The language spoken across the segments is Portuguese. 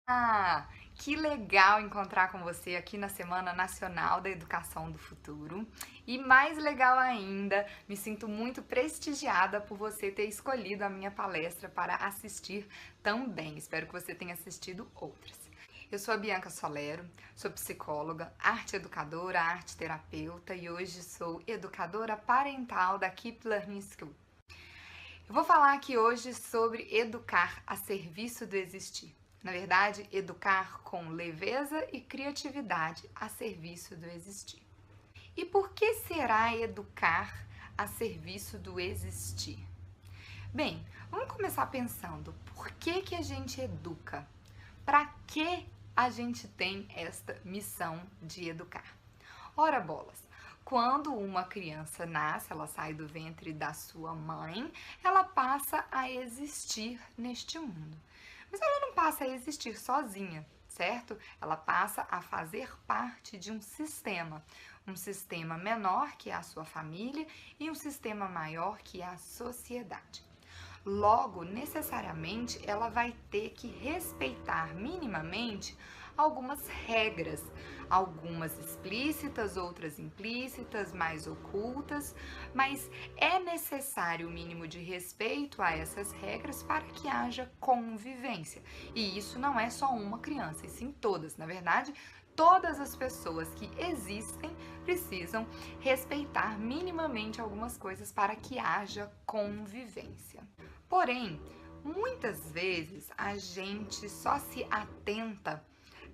Ah, que legal encontrar com você aqui na Semana Nacional da Educação do Futuro. E mais legal ainda, me sinto muito prestigiada por você ter escolhido a minha palestra para assistir também. Espero que você tenha assistido outras. Eu sou a Bianca Solero, sou psicóloga, arte educadora, arte terapeuta e hoje sou educadora parental da Keep Learning School. Eu vou falar aqui hoje sobre educar a serviço do existir. Na verdade, educar com leveza e criatividade a serviço do existir. E por que será educar a serviço do existir? Bem, vamos começar pensando, por que a gente educa? Para que a gente tem esta missão de educar? Ora bolas, quando uma criança nasce, ela sai do ventre da sua mãe, ela passa a existir neste mundo. Mas ela não passa a existir sozinha, certo? Ela passa a fazer parte de um sistema menor que é a sua família e um sistema maior que é a sociedade. Logo, necessariamente, ela vai ter que respeitar minimamente algumas regras, algumas explícitas, outras implícitas, mais ocultas, mas é necessário o mínimo de respeito a essas regras para que haja convivência. E isso não é só uma criança, e sim todas. Na verdade, todas as pessoas que existem precisam respeitar minimamente algumas coisas para que haja convivência. Porém, muitas vezes a gente só se atenta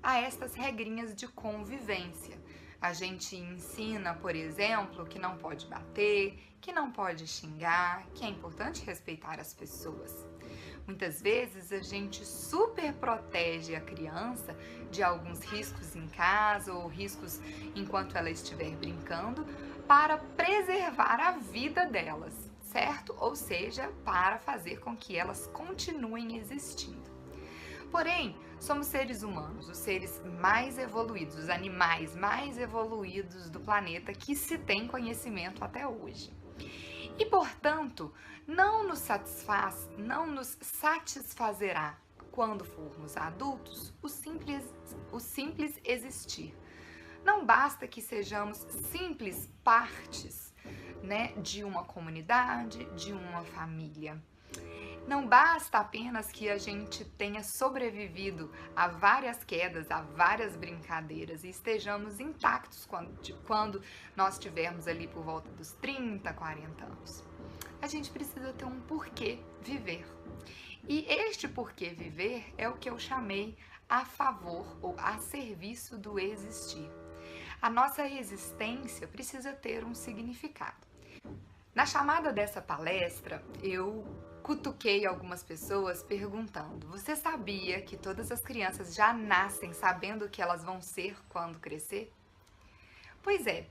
a estas regrinhas de convivência. A gente ensina, por exemplo, que não pode bater, que não pode xingar, que é importante respeitar as pessoas. Muitas vezes a gente super protege a criança de alguns riscos em casa ou riscos enquanto ela estiver brincando para preservar a vida delas, certo? Ou seja, para fazer com que elas continuem existindo. Porém, somos seres humanos, os seres mais evoluídos, os animais mais evoluídos do planeta que se tem conhecimento até hoje. E, portanto, não nos satisfazerá, quando formos adultos, o simples existir. Não basta que sejamos simples partes, né, de uma comunidade, de uma família. Não basta apenas que a gente tenha sobrevivido a várias quedas, a várias brincadeiras e estejamos intactos quando nós estivermos ali por volta dos 30, 40 anos. A gente precisa ter um porquê viver. E este porquê viver é o que eu chamei a favor ou a serviço do existir. A nossa existência precisa ter um significado. Na chamada dessa palestra, eu cutuquei algumas pessoas perguntando: você sabia que todas as crianças já nascem sabendo o que elas vão ser quando crescer? Pois é,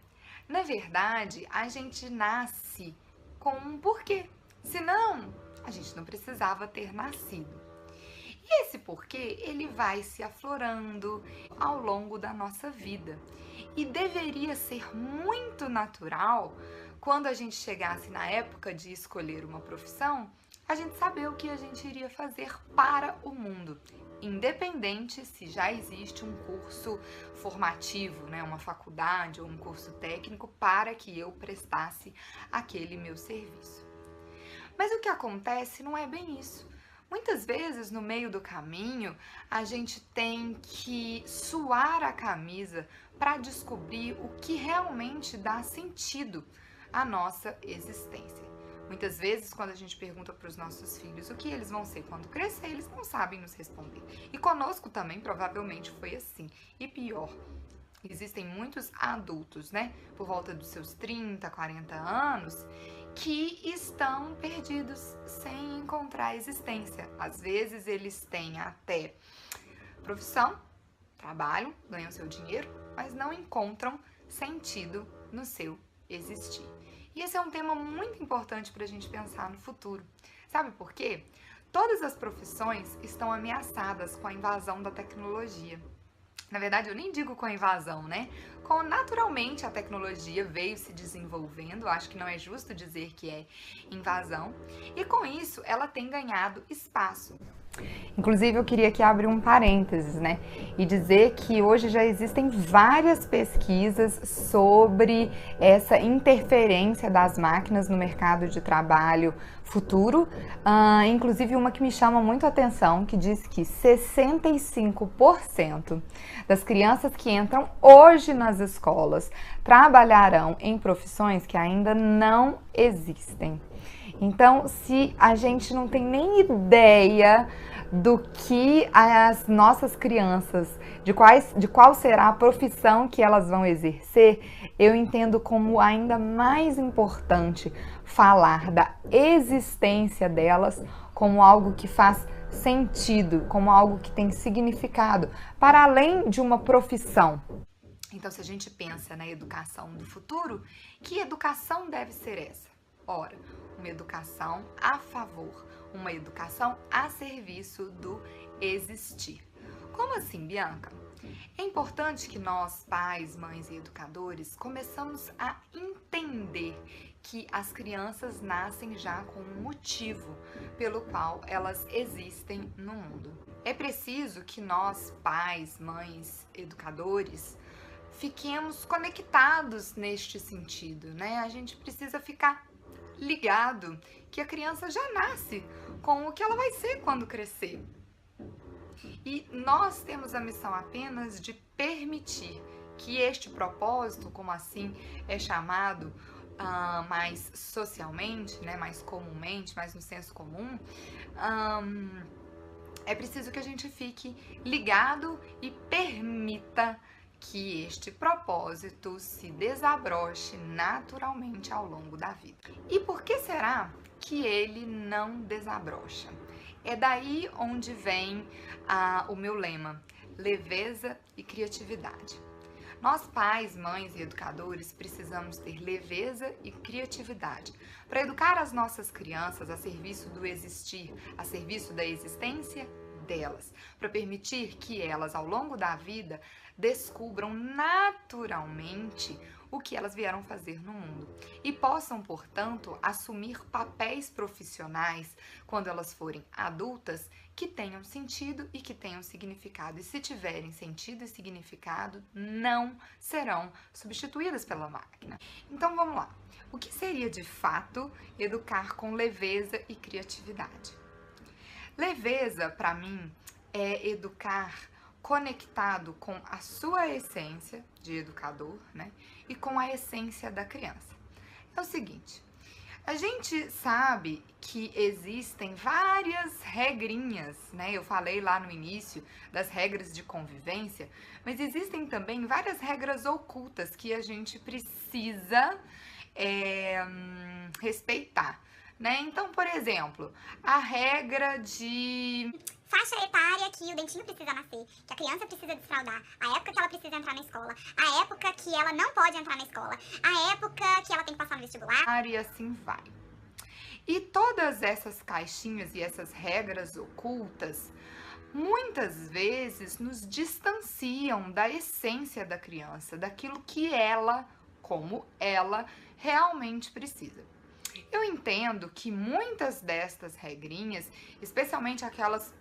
na verdade, a gente nasce com um porquê. Senão, a gente não precisava ter nascido. E esse porquê, ele vai se aflorando ao longo da nossa vida. E deveria ser muito natural, quando a gente chegasse na época de escolher uma profissão, a gente saber o que a gente iria fazer para o mundo, independente se já existe um curso formativo, né, uma faculdade ou um curso técnico para que eu prestasse aquele meu serviço. Mas o que acontece não é bem isso. Muitas vezes, no meio do caminho, a gente tem que suar a camisa para descobrir o que realmente dá sentido à nossa existência. Muitas vezes, quando a gente pergunta para os nossos filhos o que eles vão ser quando crescer, eles não sabem nos responder. E conosco também provavelmente foi assim. E pior, existem muitos adultos, né, por volta dos seus 30, 40 anos, que estão perdidos sem encontrar existência. Às vezes eles têm até profissão, trabalham, ganham seu dinheiro, mas não encontram sentido no seu existir. E esse é um tema muito importante para a gente pensar no futuro. Sabe por quê? Todas as profissões estão ameaçadas com a invasão da tecnologia. Na verdade, eu nem digo com a invasão, né? Naturalmente a tecnologia veio se desenvolvendo, acho que não é justo dizer que é invasão, e com isso ela tem ganhado espaço. Inclusive, eu queria aqui abrir um parênteses, né? E dizer que hoje já existem várias pesquisas sobre essa interferência das máquinas no mercado de trabalho futuro. Inclusive, uma que me chama muito a atenção, que diz que 65% das crianças que entram hoje nas escolas trabalharão em profissões que ainda não existem. Então, se a gente não tem nem ideia do que as nossas crianças, de qual será a profissão que elas vão exercer, eu entendo como ainda mais importante falar da existência delas como algo que faz sentido, como algo que tem significado, para além de uma profissão. Então, se a gente pensa na educação do futuro, que educação deve ser essa? Ora, uma educação a favor, uma educação a serviço do existir. Como assim, Bianca? É importante que nós, pais, mães e educadores, começamos a entender que as crianças nascem já com um motivo pelo qual elas existem no mundo. É preciso que nós, pais, mães, educadores, fiquemos conectados neste sentido, né? A gente precisa ficar ligado que a criança já nasce com o que ela vai ser quando crescer. E nós temos a missão apenas de permitir que este propósito, como assim é chamado mais socialmente, né, mais comumente, mais no senso comum, é preciso que a gente fique ligado e permita que este propósito se desabroche naturalmente ao longo da vida. E por que será que ele não desabrocha? É daí onde vem o meu lema, leveza e criatividade. Nós, pais, mães e educadores, precisamos ter leveza e criatividade para educar as nossas crianças a serviço do existir, a serviço da existência delas, para permitir que elas, ao longo da vida, descubram naturalmente o que elas vieram fazer no mundo e possam, portanto, assumir papéis profissionais quando elas forem adultas que tenham sentido e que tenham significado. E se tiverem sentido e significado, não serão substituídas pela máquina. Então vamos lá. O que seria de fato educar com leveza e criatividade? Leveza, para mim, é educar conectado com a sua essência de educador, né? E com a essência da criança. É o seguinte, a gente sabe que existem várias regrinhas, né? Eu falei lá no início das regras de convivência, mas existem também várias regras ocultas que a gente precisa respeitar, né? Então, por exemplo, a regra de faixa etária que o dentinho precisa nascer, que a criança precisa desfraldar, a época que ela precisa entrar na escola, a época que ela não pode entrar na escola, a época que ela tem que passar no vestibular. E assim vai. E todas essas caixinhas e essas regras ocultas, muitas vezes nos distanciam da essência da criança, daquilo que ela, como ela, realmente precisa. Eu entendo que muitas destas regrinhas, especialmente aquelas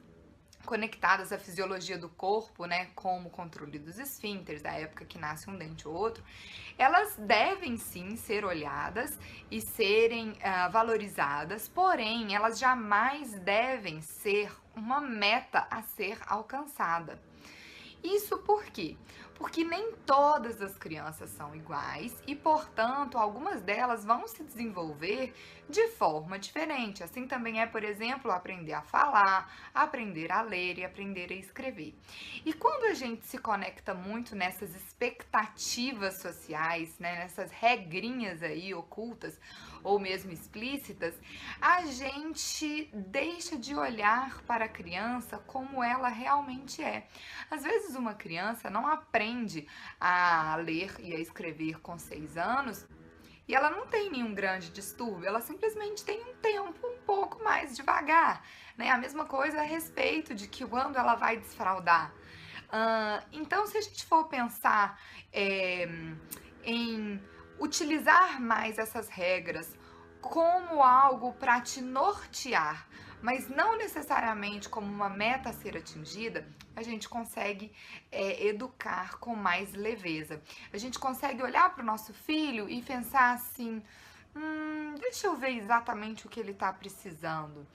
conectadas à fisiologia do corpo, né, como o controle dos esfíncteres, da época que nasce um dente ou outro, elas devem sim ser olhadas e serem valorizadas, porém elas jamais devem ser uma meta a ser alcançada. Isso por quê? Porque nem todas as crianças são iguais e, portanto, algumas delas vão se desenvolver de forma diferente. Assim também é, por exemplo, aprender a falar, aprender a ler e aprender a escrever. E quando a gente se conecta muito nessas expectativas sociais, né, nessas regrinhas aí ocultas ou mesmo explícitas, a gente deixa de olhar para a criança como ela realmente é. Às vezes uma criança não aprende a ler e a escrever com 6 anos e ela não tem nenhum grande distúrbio, ela simplesmente tem um tempo um pouco mais devagar, né? A mesma coisa a respeito de que quando ela vai desfraldar. Então, se a gente for pensar em utilizar mais essas regras como algo para te nortear, mas não necessariamente como uma meta a ser atingida, a gente consegue educar com mais leveza. A gente consegue olhar para o nosso filho e pensar assim: deixa eu ver exatamente o que ele está precisando.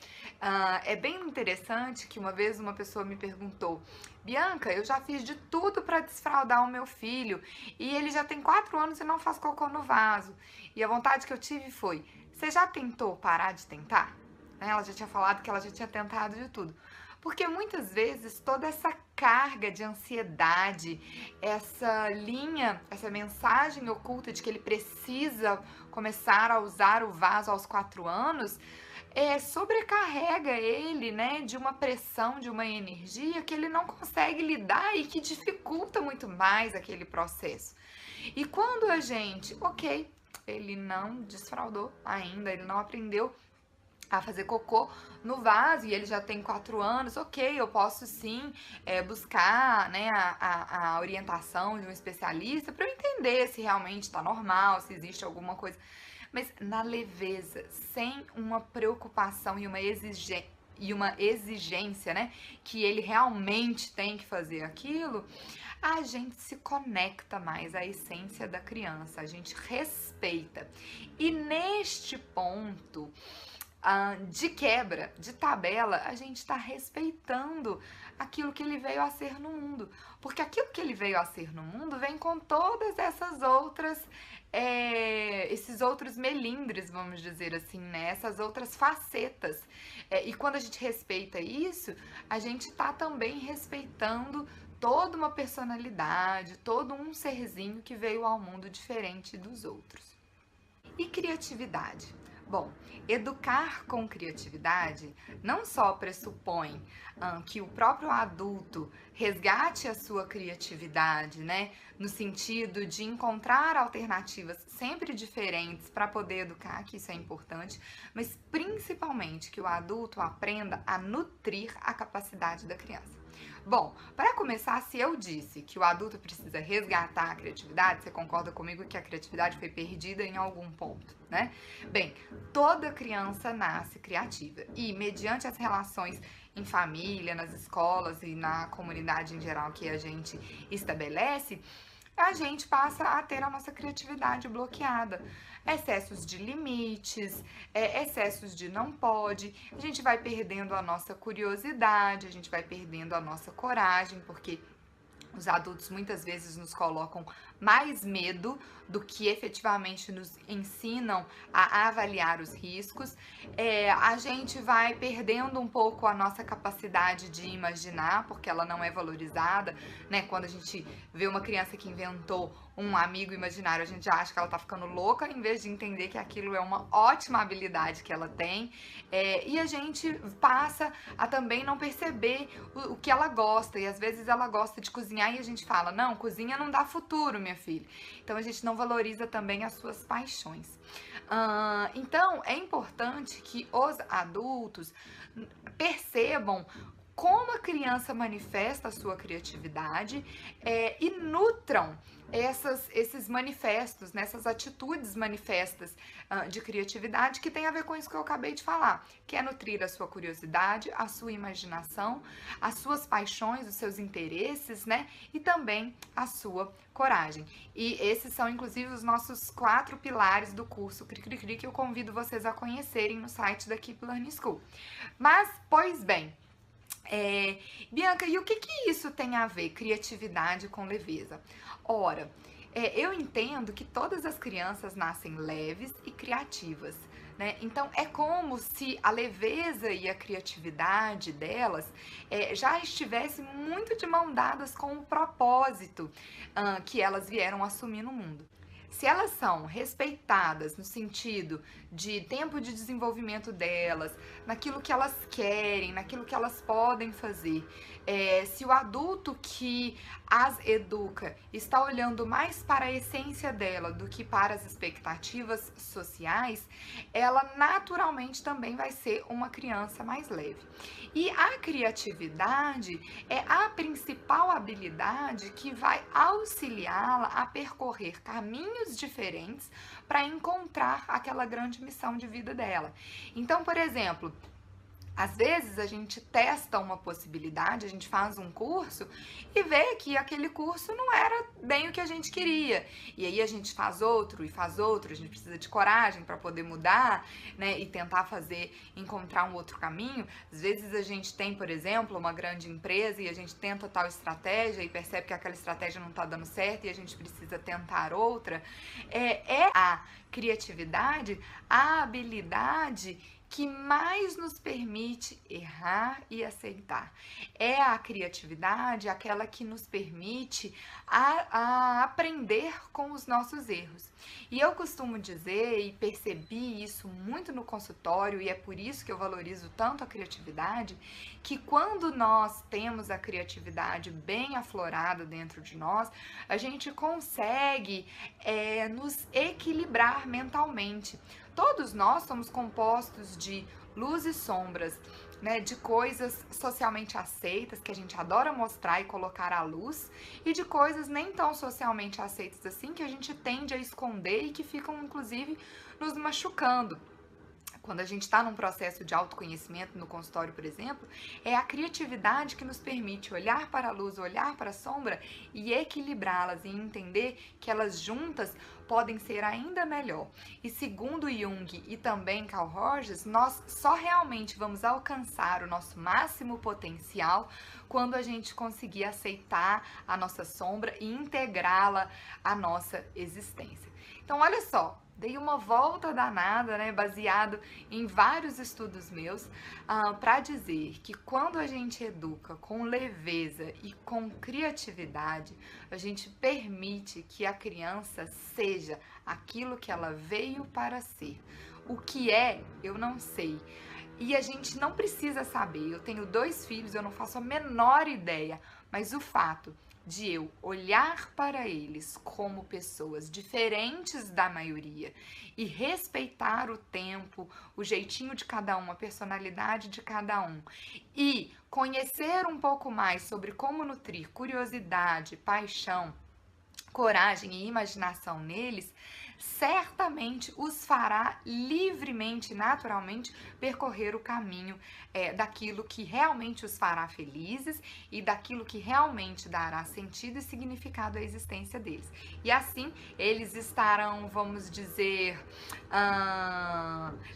É bem interessante que uma vez uma pessoa me perguntou: Bianca, eu já fiz de tudo para desfraldar o meu filho e ele já tem 4 anos e não faz cocô no vaso. E a vontade que eu tive foi: você já tentou parar de tentar? Ela já tinha falado que ela já tinha tentado de tudo. Porque muitas vezes toda essa carga de ansiedade, essa linha, essa mensagem oculta de que ele precisa começar a usar o vaso aos 4 anos, sobrecarrega ele, né, de uma pressão, de uma energia que ele não consegue lidar e que dificulta muito mais aquele processo. E quando a gente, ok, ele não desfraldou ainda, ele não aprendeu a fazer cocô no vaso e ele já tem 4 anos, ok, eu posso sim buscar, né, a orientação de um especialista para eu entender se realmente está normal, se existe alguma coisa, mas na leveza, sem uma preocupação e uma exigência, né, que ele realmente tem que fazer aquilo, a gente se conecta mais à essência da criança, a gente respeita. E neste ponto de quebra, de tabela, a gente está respeitando aquilo que ele veio a ser no mundo. Porque aquilo que ele veio a ser no mundo vem com todas essas outras, esses outros melindres, vamos dizer assim, né? Essas outras facetas. E quando a gente respeita isso, a gente está também respeitando toda uma personalidade, todo um serzinho que veio ao mundo diferente dos outros. E criatividade? Bom, educar com criatividade não só pressupõe que o próprio adulto resgate a sua criatividade, né? No sentido de encontrar alternativas sempre diferentes para poder educar, que isso é importante, mas principalmente que o adulto aprenda a nutrir a capacidade da criança. Bom, para começar, se eu disse que o adulto precisa resgatar a criatividade, você concorda comigo que a criatividade foi perdida em algum ponto, né? Bem, toda criança nasce criativa e mediante as relações em família, nas escolas e na comunidade em geral que a gente estabelece, a gente passa a ter a nossa criatividade bloqueada. Excessos de limites, excessos de não pode, a gente vai perdendo a nossa curiosidade, a gente vai perdendo a nossa coragem, porque os adultos muitas vezes nos colocam mais medo do que efetivamente nos ensinam a avaliar os riscos. A gente vai perdendo um pouco a nossa capacidade de imaginar, porque ela não é valorizada, né? Quando a gente vê uma criança que inventou um amigo imaginário, a gente já acha que ela tá ficando louca, em vez de entender que aquilo é uma ótima habilidade que ela tem. E a gente passa a também não perceber o que ela gosta, e às vezes ela gosta de cozinhar e a gente fala: não, cozinha não dá futuro, minha filha. Então a gente não valoriza também as suas paixões. Então é importante que os adultos percebam como a criança manifesta a sua criatividade e nutram esses manifestos, essas atitudes manifestas de criatividade que tem a ver com isso que eu acabei de falar, que é nutrir a sua curiosidade, a sua imaginação, as suas paixões, os seus interesses, né? E também a sua coragem. E esses são, inclusive, os nossos 4 pilares do curso Cri Cri Cri, que eu convido vocês a conhecerem no site da Keep Learning School. Mas, pois bem, Bianca, e o que isso tem a ver, criatividade com leveza? Ora, eu entendo que todas as crianças nascem leves e criativas, né? Então, é como se a leveza e a criatividade delas já estivessem muito de mão dadas com o propósito que elas vieram assumir no mundo. Se elas são respeitadas no sentido de tempo de desenvolvimento delas, naquilo que elas querem, naquilo que elas podem fazer, se o adulto que as educa está olhando mais para a essência dela do que para as expectativas sociais, ela naturalmente também vai ser uma criança mais leve. E a criatividade é a principal habilidade que vai auxiliá-la a percorrer caminhos diferentes para encontrar aquela grande missão de vida dela. Então, por exemplo, Às vezes a gente testa uma possibilidade, a gente faz um curso e vê que aquele curso não era bem o que a gente queria. E aí a gente faz outro e faz outro, a gente precisa de coragem para poder mudar, né, e tentar encontrar um outro caminho. Às vezes a gente tem, por exemplo, uma grande empresa e a gente tenta tal estratégia e percebe que aquela estratégia não está dando certo e a gente precisa tentar outra. É a criatividade, a habilidade que mais nos permite errar e aceitar. É a criatividade aquela que nos permite a aprender com os nossos erros. E eu costumo dizer, e percebi isso muito no consultório, e é por isso que eu valorizo tanto a criatividade, que quando nós temos a criatividade bem aflorada dentro de nós, a gente consegue nos equilibrar mentalmente. Todos nós somos compostos de luz e sombras, né, de coisas socialmente aceitas, que a gente adora mostrar e colocar à luz, e de coisas nem tão socialmente aceitas assim, que a gente tende a esconder e que ficam, inclusive, nos machucando. Quando a gente está num processo de autoconhecimento no consultório, por exemplo, é a criatividade que nos permite olhar para a luz, olhar para a sombra e equilibrá-las e entender que elas juntas podem ser ainda melhor. E segundo Jung e também Carl Rogers, nós só realmente vamos alcançar o nosso máximo potencial quando a gente conseguir aceitar a nossa sombra e integrá-la à nossa existência. Então, olha só. Dei uma volta danada, né, baseado em vários estudos meus, para dizer que quando a gente educa com leveza e com criatividade, a gente permite que a criança seja aquilo que ela veio para ser. O que é, eu não sei. E a gente não precisa saber. Eu tenho 2 filhos, eu não faço a menor ideia, mas o fato de eu olhar para eles como pessoas diferentes da maioria e respeitar o tempo, o jeitinho de cada um, a personalidade de cada um, e conhecer um pouco mais sobre como nutrir curiosidade, paixão, coragem e imaginação neles, certamente os fará livremente, naturalmente, percorrer o caminho daquilo que realmente os fará felizes e daquilo que realmente dará sentido e significado à existência deles. E assim, eles estarão, vamos dizer,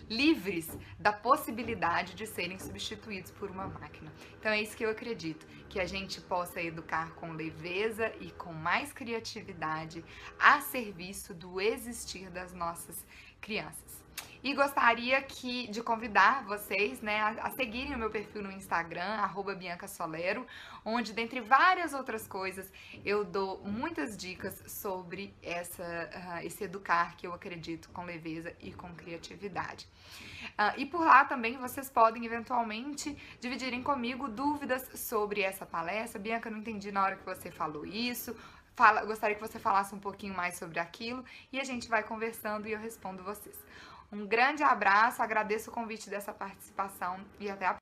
livres da possibilidade de serem substituídos por uma máquina. Então é isso que eu acredito, que a gente possa educar com leveza e com mais criatividade a serviço do existir das nossas crianças. E gostaria de convidar vocês, né, a seguirem o meu perfil no Instagram, @BiancaSolero, onde, dentre várias outras coisas, eu dou muitas dicas sobre esse educar que eu acredito com leveza e com criatividade. E por lá também vocês podem, eventualmente, dividirem comigo dúvidas sobre essa palestra. Bianca, não entendi na hora que você falou isso. Gostaria que você falasse um pouquinho mais sobre aquilo e a gente vai conversando e eu respondo vocês. Um grande abraço, agradeço o convite dessa participação e até a próxima.